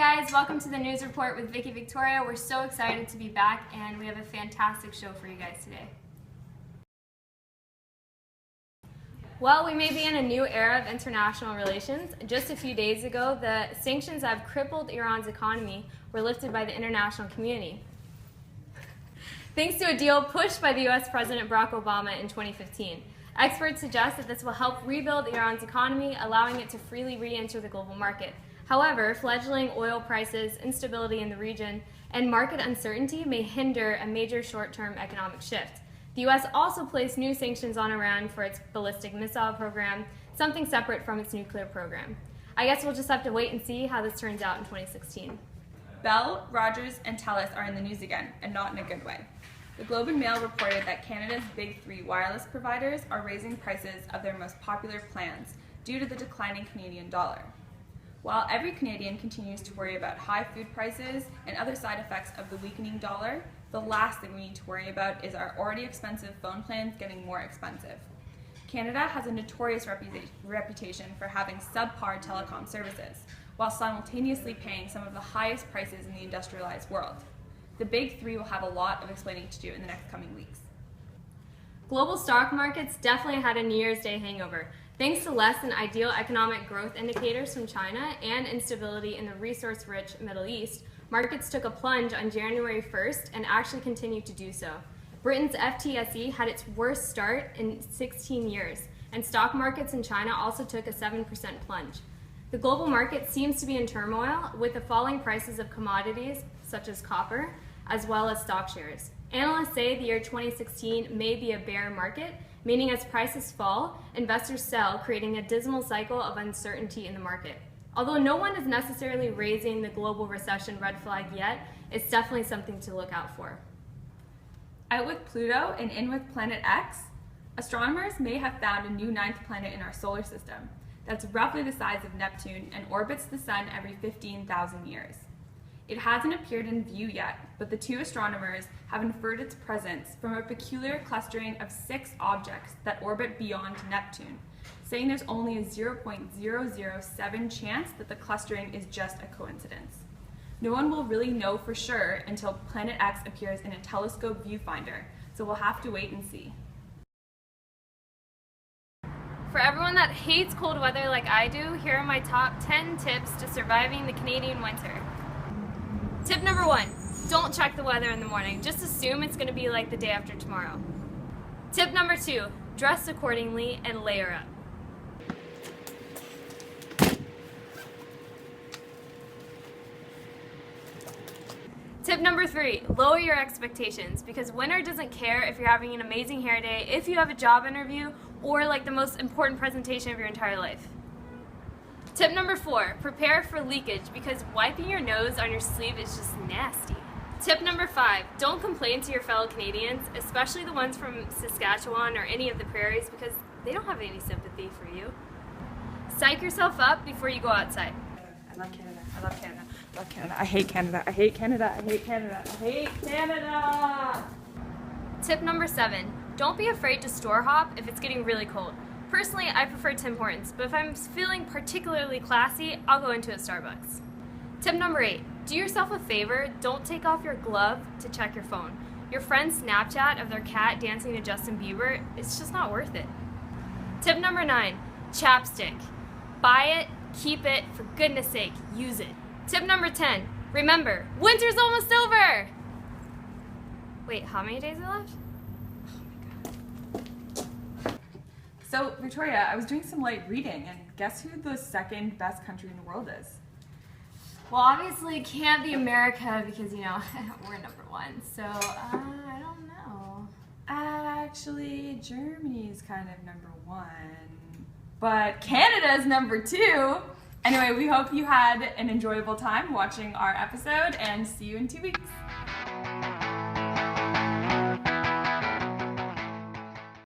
guys, welcome to the News Report with Vicky Victoria. We're so excited to be back and we have a fantastic show for you guys today. Well, we may be in a new era of international relations. Just a few days ago, the sanctions that have crippled Iran's economy were lifted by the international community, thanks to a deal pushed by the US President Barack Obama in 2015. Experts suggest that this will help rebuild Iran's economy, allowing it to freely re-enter the global market. However, fledgling oil prices, instability in the region, and market uncertainty may hinder a major short-term economic shift. The U.S. also placed new sanctions on Iran for its ballistic missile program, something separate from its nuclear program. I guess we'll just have to wait and see how this turns out in 2016. Bell, Rogers, and TELUS are in the news again, and not in a good way. The Globe and Mail reported that Canada's big three wireless providers are raising prices of their most popular plans due to the declining Canadian dollar. While every Canadian continues to worry about high food prices and other side effects of the weakening dollar, the last thing we need to worry about is our already expensive phone plans getting more expensive. Canada has a notorious reputation for having subpar telecom services, while simultaneously paying some of the highest prices in the industrialized world. The big three will have a lot of explaining to do in the next coming weeks. Global stock markets definitely had a New Year's Day hangover. Thanks to less than ideal economic growth indicators from China and instability in the resource-rich Middle East, markets took a plunge on January 1st and actually continued to do so. Britain's FTSE had its worst start in 16 years, and stock markets in China also took a 7% plunge. The global market seems to be in turmoil with the falling prices of commodities such as copper, as well as stock shares. Analysts say the year 2016 may be a bear market, meaning as prices fall, investors sell, creating a dismal cycle of uncertainty in the market. Although no one is necessarily raising the global recession red flag yet, it's definitely something to look out for. Out with Pluto and in with Planet X, astronomers may have found a new ninth planet in our solar system that's roughly the size of Neptune and orbits the sun every 15,000 years. It hasn't appeared in view yet, but the two astronomers have inferred its presence from a peculiar clustering of 6 objects that orbit beyond Neptune, saying there's only a 0.007 chance that the clustering is just a coincidence. No one will really know for sure until Planet X appears in a telescope viewfinder, so we'll have to wait and see. For everyone that hates cold weather like I do, here are my top 10 tips to surviving the Canadian winter. Tip number 1, don't check the weather in the morning. Just assume it's going to be like the day after tomorrow. Tip number 2, dress accordingly and layer up. Tip number 3, lower your expectations, because winter doesn't care if you're having an amazing hair day, if you have a job interview, or like the most important presentation of your entire life. Tip number 4, prepare for leakage, because wiping your nose on your sleeve is just nasty. Tip number 5, don't complain to your fellow Canadians, especially the ones from Saskatchewan or any of the prairies, because they don't have any sympathy for you. Psych yourself up before you go outside. I love Canada, I love Canada, I love Canada, I hate Canada, I hate Canada, I hate Canada, I hate Canada! Tip number 7, don't be afraid to store hop if it's getting really cold. Personally, I prefer Tim Hortons, but if I'm feeling particularly classy, I'll go into a Starbucks. Tip number 8, do yourself a favor, don't take off your glove to check your phone. Your friend's Snapchat of their cat dancing to Justin Bieber, it's just not worth it. Tip number 9, chapstick. Buy it, keep it, for goodness sake, use it. Tip number 10, remember, winter's almost over! Wait, how many days are left? So, Victoria, I was doing some light reading, and guess who the second best country in the world is? Well, obviously it can't be America because, you know, we're number 1, so I don't know. Actually, Germany's kind of number 1, but Canada's number 2. Anyway, we hope you had an enjoyable time watching our episode, and see you in 2 weeks.